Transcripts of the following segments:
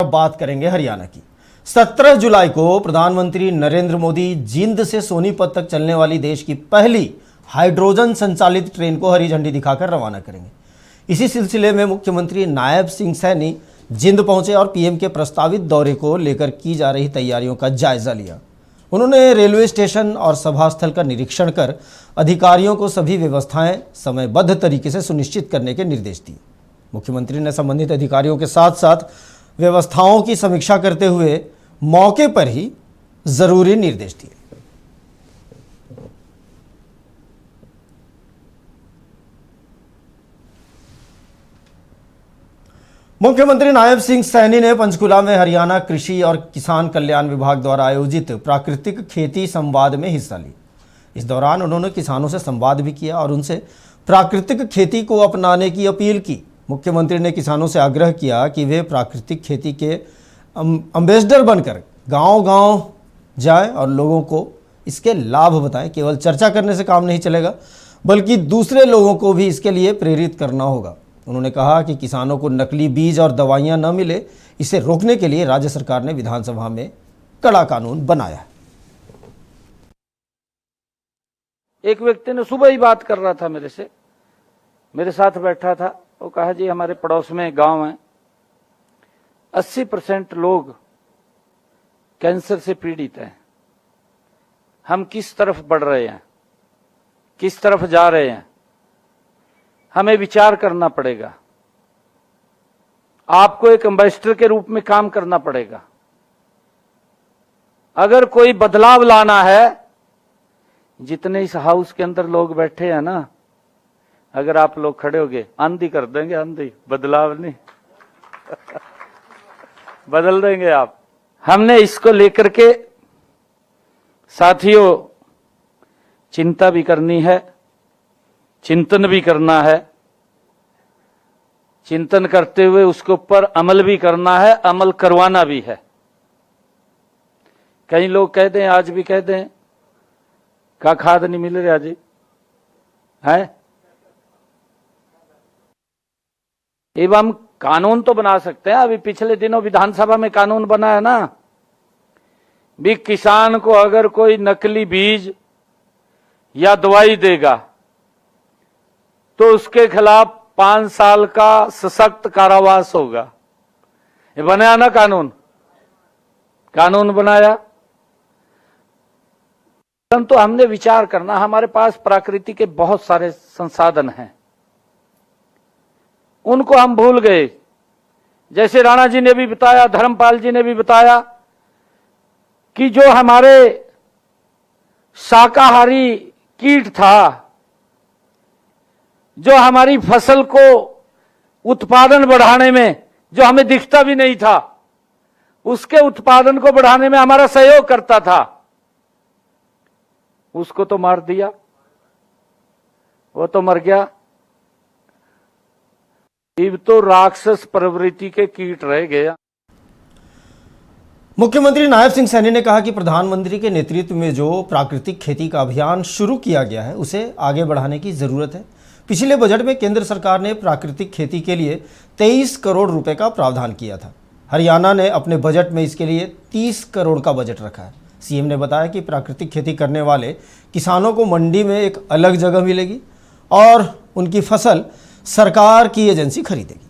अब बात करेंगे हरियाणा की। 17 जुलाई को प्रधानमंत्री नरेंद्र मोदी जींद से सोनीपत तक चलने वाली देश की पहली हाइड्रोजन संचालित ट्रेन को हरी झंडी दिखाकर रवाना करेंगे। इसी सिलसिले में मुख्यमंत्री नायब सिंह सैनी जींद पहुंचे और पीएम के प्रस्तावित दौरे को लेकर की जा रही तैयारियों का जायजा लिया। उन्होंने रेलवे स्टेशन और सभा स्थल का निरीक्षण कर अधिकारियों को सभी व्यवस्थाएं समयबद्ध तरीके से सुनिश्चित करने के निर्देश दिए। मुख्यमंत्री ने संबंधित अधिकारियों के साथ साथ व्यवस्थाओं की समीक्षा करते हुए मौके पर ही जरूरी निर्देश दिए। मुख्यमंत्री नायब सिंह सैनी ने पंचकुला में हरियाणा कृषि और किसान कल्याण विभाग द्वारा आयोजित प्राकृतिक खेती संवाद में हिस्सा लिया। इस दौरान उन्होंने किसानों से संवाद भी किया और उनसे प्राकृतिक खेती को अपनाने की अपील की। मुख्यमंत्री ने किसानों से आग्रह किया कि वे प्राकृतिक खेती के एम्बेसडर बनकर गांव-गांव जाएं और लोगों को इसके लाभ बताएं। केवल चर्चा करने से काम नहीं चलेगा, बल्कि दूसरे लोगों को भी इसके लिए प्रेरित करना होगा। उन्होंने कहा कि किसानों को नकली बीज और दवाइयां न मिले, इसे रोकने के लिए राज्य सरकार ने विधानसभा में कड़ा कानून बनाया है। एक व्यक्ति ने सुबह ही बात कर रहा था मेरे साथ बैठा था। वो कहा जी हमारे पड़ोस में गांव है, 80% लोग कैंसर से पीड़ित हैं। हम किस तरफ बढ़ रहे हैं, किस तरफ जा रहे हैं, हमें विचार करना पड़ेगा। आपको एक एम्बेसडर के रूप में काम करना पड़ेगा। अगर कोई बदलाव लाना है, जितने इस हाउस के अंदर लोग बैठे हैं ना, अगर आप लोग खड़े होगे आंधी कर देंगे, आंधी, बदलाव नहीं बदल देंगे आप। हमने इसको लेकर के साथियों चिंता भी करनी है, चिंतन भी करना है। चिंतन करते हुए उसके ऊपर अमल भी करना है, अमल करवाना भी है। कई लोग कहते हैं, आज भी कहते हैं का खाद नहीं मिल रहा जी है। एवं कानून तो बना सकते हैं। अभी पिछले दिनों विधानसभा में कानून बना है ना, भी किसान को अगर कोई नकली बीज या दवाई देगा तो उसके खिलाफ 5 साल का सशक्त कारावास होगा। ये बनाया ना कानून बनाया। तो हमने विचार करना, हमारे पास प्रकृति के बहुत सारे संसाधन हैं, उनको हम भूल गए। जैसे राणा जी ने भी बताया, धर्मपाल जी ने भी बताया कि जो हमारे शाकाहारी कीट था, जो हमारी फसल को उत्पादन बढ़ाने में, जो हमें दिखता भी नहीं था, उसके उत्पादन को बढ़ाने में हमारा सहयोग करता था, उसको तो मार दिया, वो तो मर गया। अब तो राक्षस प्रवृत्ति के कीट रह गया। मुख्यमंत्री नायब सिंह सैनी ने कहा कि प्रधानमंत्री के नेतृत्व में जो प्राकृतिक खेती का अभियान शुरू किया गया है, उसे आगे बढ़ाने की जरूरत है। पिछले बजट में केंद्र सरकार ने प्राकृतिक खेती के लिए 23 करोड़ रुपए का प्रावधान किया था। हरियाणा ने अपने बजट में इसके लिए 30 करोड़ का बजट रखा है। सीएम ने बताया कि प्राकृतिक खेती करने वाले किसानों को मंडी में एक अलग जगह मिलेगी और उनकी फसल सरकार की एजेंसी खरीदेगी।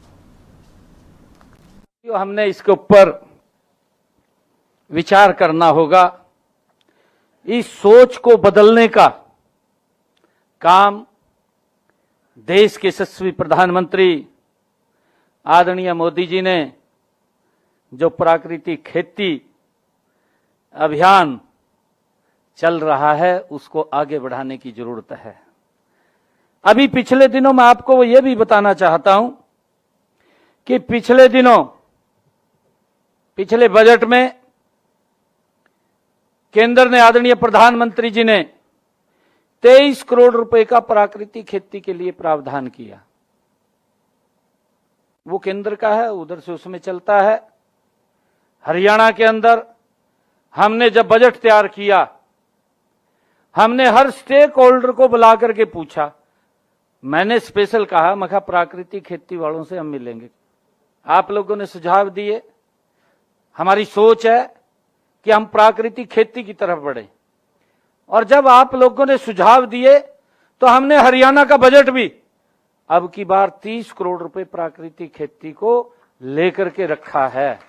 हमने इसके ऊपर विचार करना होगा। इस सोच को बदलने का काम देश के यशस्वी प्रधानमंत्री आदरणीय मोदी जी ने जो प्राकृतिक खेती अभियान चल रहा है, उसको आगे बढ़ाने की जरूरत है। अभी पिछले दिनों मैं आपको यह भी बताना चाहता हूं कि पिछले बजट में केंद्र ने, आदरणीय प्रधानमंत्री जी ने 23 करोड़ रुपए का प्राकृतिक खेती के लिए प्रावधान किया। वो केंद्र का है, उधर से उसमें चलता है। हरियाणा के अंदर हमने जब बजट तैयार किया, हमने हर स्टेक होल्डर को बुला करके पूछा। मैंने स्पेशल कहा, मैं कहा प्राकृतिक खेती वालों से हम मिलेंगे। आप लोगों ने सुझाव दिए, हमारी सोच है कि हम प्राकृतिक खेती की तरफ बढ़े। और जब आप लोगों ने सुझाव दिए तो हमने हरियाणा का बजट भी अब की बार 30 करोड़ रुपए प्राकृतिक खेती को लेकर के रखा है।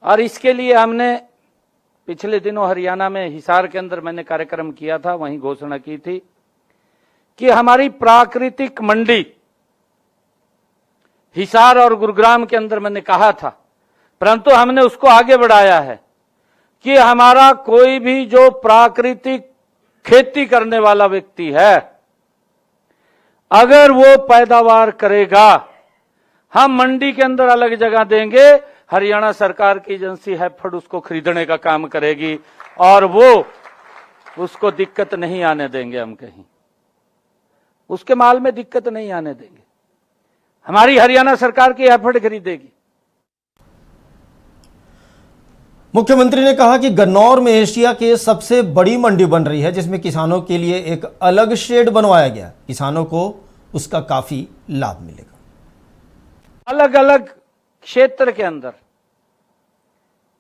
और इसके लिए हमने पिछले दिनों हरियाणा में हिसार के अंदर मैंने कार्यक्रम किया था, वहीं घोषणा की थी कि हमारी प्राकृतिक मंडी हिसार और गुरुग्राम के अंदर मैंने कहा था, परंतु हमने उसको आगे बढ़ाया है कि हमारा कोई भी जो प्राकृतिक खेती करने वाला व्यक्ति है, अगर वो पैदावार करेगा, हम मंडी के अंदर अलग जगह देंगे, हरियाणा सरकार की एजेंसी हैफेड उसको खरीदने का काम करेगी और वो उसको दिक्कत नहीं आने देंगे। हम कहीं उसके माल में दिक्कत नहीं आने देंगे, हमारी हरियाणा सरकार की हैफेड खरीदेगी। मुख्यमंत्री ने कहा कि गन्नौर में एशिया की सबसे बड़ी मंडी बन रही है, जिसमें किसानों के लिए एक अलग शेड बनवाया गया। किसानों को उसका काफी लाभ मिलेगा। अलग अलग क्षेत्र के अंदर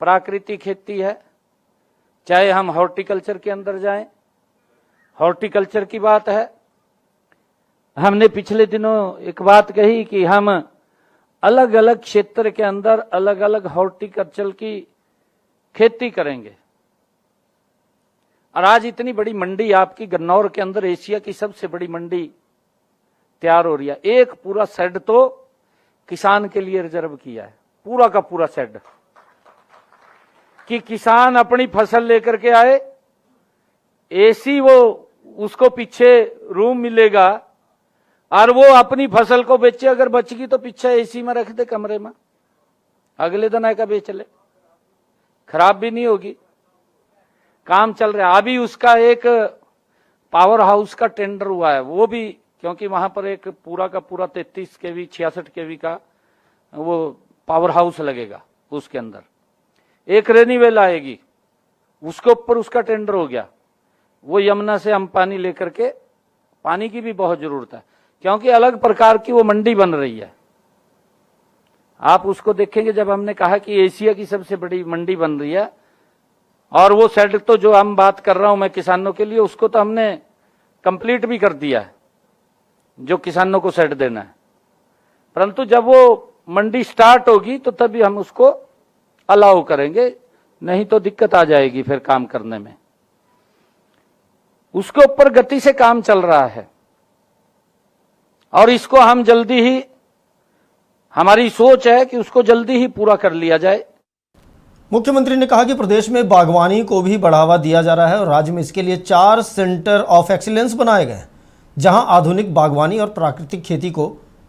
प्राकृतिक खेती है, चाहे हम हॉर्टिकल्चर के अंदर जाएं, हॉर्टिकल्चर की बात है। हमने पिछले दिनों एक बात कही कि हम अलग अलग क्षेत्र के अंदर अलग अलग हॉर्टिकल्चर की खेती करेंगे। और आज इतनी बड़ी मंडी आपकी गन्नौर के अंदर एशिया की सबसे बड़ी मंडी तैयार हो रही है। एक पूरा शेड तो किसान के लिए रिजर्व किया है, पूरा का पूरा शेड, कि किसान अपनी फसल लेकर के आए, एसी वो उसको पीछे रूम मिलेगा और वो अपनी फसल को बेचे, अगर बच गई तो पीछे एसी में रख दे कमरे में, अगले दिन आएगा बेच ले, खराब भी नहीं होगी, काम चल रहा है। अभी उसका एक पावर हाउस का टेंडर हुआ है, वो भी क्योंकि वहां पर एक पूरा का पूरा 33 केवी 66 केवी का वो पावर हाउस लगेगा, उसके अंदर एक रेनीवेल आएगी, उसके ऊपर उसका टेंडर हो गया। वो यमुना से हम पानी लेकर के, पानी की भी बहुत जरूरत है क्योंकि अलग प्रकार की वो मंडी बन रही है। आप उसको देखेंगे, जब हमने कहा कि एशिया की सबसे बड़ी मंडी बन रही है, और वो शेड तो जो हम बात कर रहा हूं मैं किसानों के लिए, उसको तो हमने कंप्लीट भी कर दिया है, जो किसानों को शेड देना है। परंतु जब वो मंडी स्टार्ट होगी तो तभी हम उसको अलाउ करेंगे, नहीं तो दिक्कत आ जाएगी फिर काम करने में। उसके ऊपर गति से काम चल रहा है और इसको हम जल्दी ही, हमारी सोच है कि उसको जल्दी ही पूरा कर लिया जाए। मुख्यमंत्री ने कहा कि प्रदेश में बागवानी को भी बढ़ावा दिया जा रहा है और राज्य में इसके लिए 4 सेंटर ऑफ एक्सीलेंस बनाए गए हैं, जहां आधुनिक बागवानी और प्राकृतिक खेती को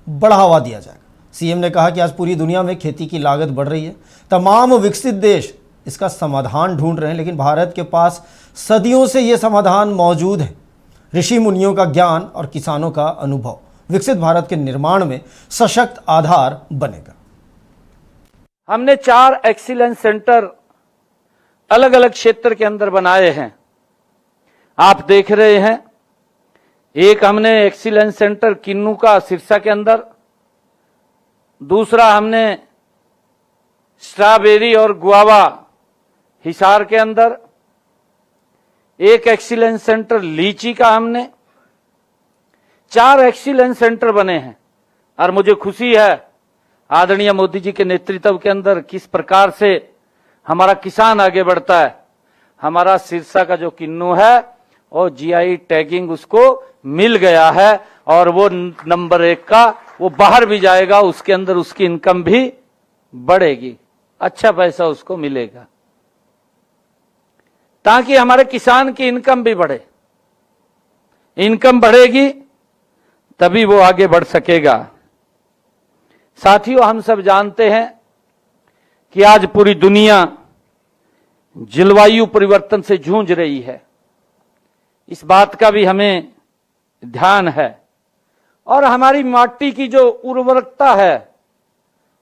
बढ़ावा दिया जाएगा। सीएम ने कहा कि आज पूरी दुनिया में खेती की लागत बढ़ रही है, तमाम विकसित देश इसका समाधान ढूंढ रहे हैं, लेकिन भारत के पास सदियों से यह समाधान मौजूद है। ऋषि मुनियों का ज्ञान और किसानों का अनुभव विकसित भारत के निर्माण में सशक्त आधार बनेगा। हमने 4 एक्सीलेंस सेंटर अलग अलग क्षेत्र के अंदर बनाए हैं, आप देख रहे हैं। एक हमने एक्सीलेंस सेंटर किन्नू का सिरसा के अंदर, दूसरा हमने स्ट्रॉबेरी और गुआवा हिसार के अंदर, एक एक्सीलेंस सेंटर लीची का हमने, 4 एक्सीलेंस सेंटर बने हैं। और मुझे खुशी है आदरणीय मोदी जी के नेतृत्व के अंदर किस प्रकार से हमारा किसान आगे बढ़ता है। हमारा सिरसा का जो किन्नू है और जीआई टैगिंग उसको मिल गया है और वो नंबर 1 का, वो बाहर भी जाएगा, उसके अंदर उसकी इनकम भी बढ़ेगी, अच्छा पैसा उसको मिलेगा, ताकि हमारे किसान की इनकम भी बढ़े। इनकम बढ़ेगी तभी वो आगे बढ़ सकेगा। साथियों, हम सब जानते हैं कि आज पूरी दुनिया जलवायु परिवर्तन से जूझ रही है, इस बात का भी हमें ध्यान है। और हमारी माटी की जो उर्वरकता है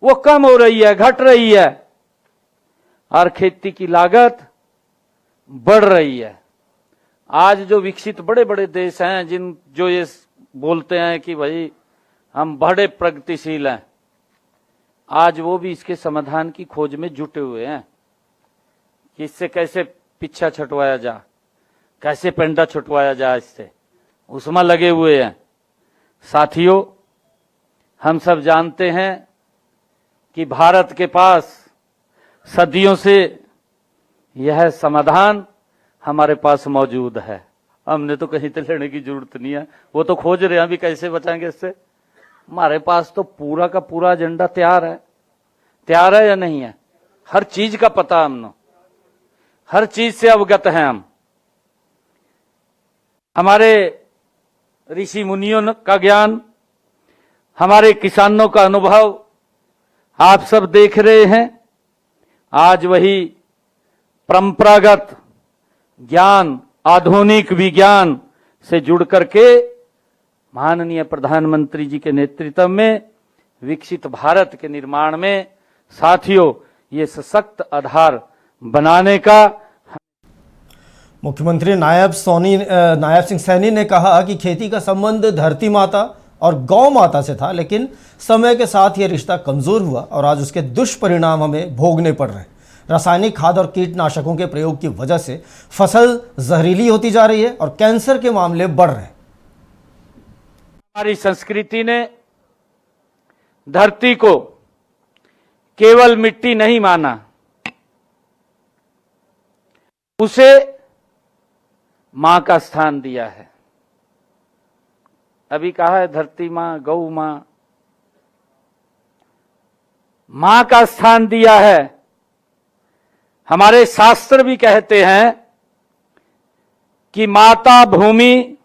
वो कम हो रही है, घट रही है, और खेती की लागत बढ़ रही है। आज जो विकसित बड़े बड़े देश हैं, जो ये बोलते हैं कि भाई हम बड़े प्रगतिशील हैं, आज वो भी इसके समाधान की खोज में जुटे हुए हैं। कि इससे कैसे पिच्छा छुटवाया जा, कैसे पेंडा छुटवाया जाए, इससे उसमें लगे हुए हैं। साथियों, हम सब जानते हैं कि भारत के पास सदियों से यह समाधान हमारे पास मौजूद है। हमने तो कहीं से लेने की जरूरत नहीं है, वो तो खोज रहे हैं अभी कैसे बचाएंगे इससे। हमारे पास तो पूरा का पूरा एजेंडा तैयार है या नहीं है? हर चीज का पता हमने, हर चीज से अवगत हैं हम। हमारे ऋषि मुनियों का ज्ञान, हमारे किसानों का अनुभव आप सब देख रहे हैं। आज वही परंपरागत ज्ञान आधुनिक विज्ञान से जुड़ करके माननीय प्रधानमंत्री जी के नेतृत्व में विकसित भारत के निर्माण में साथियों ये सशक्त आधार बनाने का। मुख्यमंत्री नायब सिंह सैनी ने कहा कि खेती का संबंध धरती माता और गौ माता से था, लेकिन समय के साथ यह रिश्ता कमजोर हुआ और आज उसके दुष्परिणाम हमें भोगने पड़ रहे हैं। रासायनिक खाद और कीटनाशकों के प्रयोग की वजह से फसल जहरीली होती जा रही है और कैंसर के मामले बढ़ रहे हैं। हमारी संस्कृति ने धरती को केवल मिट्टी नहीं माना, उसे मां का स्थान दिया है। अभी कहा है धरती मां, गौ मां, मां का स्थान दिया है। हमारे शास्त्र भी कहते हैं कि माता भूमि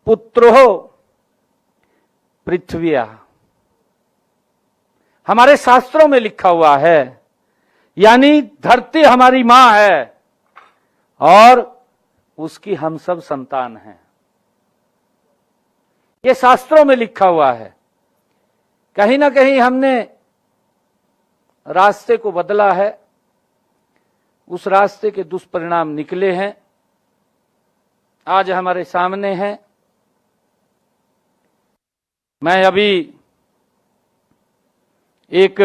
पुत्रो पृथ्व्या। हमारे शास्त्रों में लिखा हुआ है, यानी धरती हमारी मां है और उसकी हम सब संतान हैं। ये शास्त्रों में लिखा हुआ है। कहीं ना कहीं हमने रास्ते को बदला है, उस रास्ते के दुष्परिणाम निकले हैं, आज हमारे सामने हैं। मैं अभी एक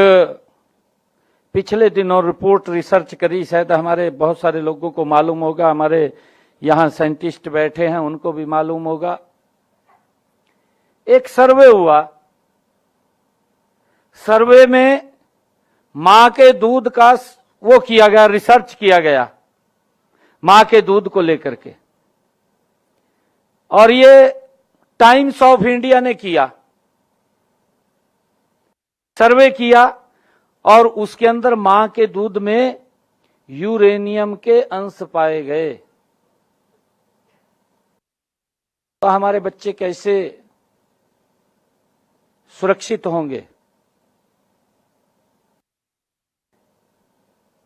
पिछले दिनों रिपोर्ट रिसर्च करी, शायद हमारे बहुत सारे लोगों को मालूम होगा, हमारे यहां साइंटिस्ट बैठे हैं उनको भी मालूम होगा। एक सर्वे हुआ, सर्वे में मां के दूध का वो किया गया, रिसर्च किया गया मां के दूध को लेकर के, और ये टाइम्स ऑफ इंडिया ने किया, सर्वे किया और उसके अंदर मां के दूध में यूरेनियम के अंश पाए गए। तो हमारे बच्चे कैसे सुरक्षित होंगे?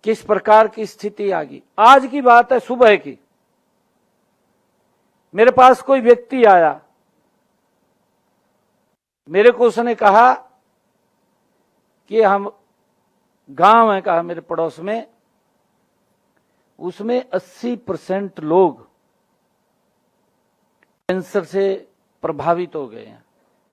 किस प्रकार की स्थिति आ गई? आज की बात है, सुबह की, मेरे पास कोई व्यक्ति आया, मेरे को उसने कहा कि हम गांव है, कहा मेरे पड़ोस में, उसमें 80% लोग कैंसर से प्रभावित हो गए हैं।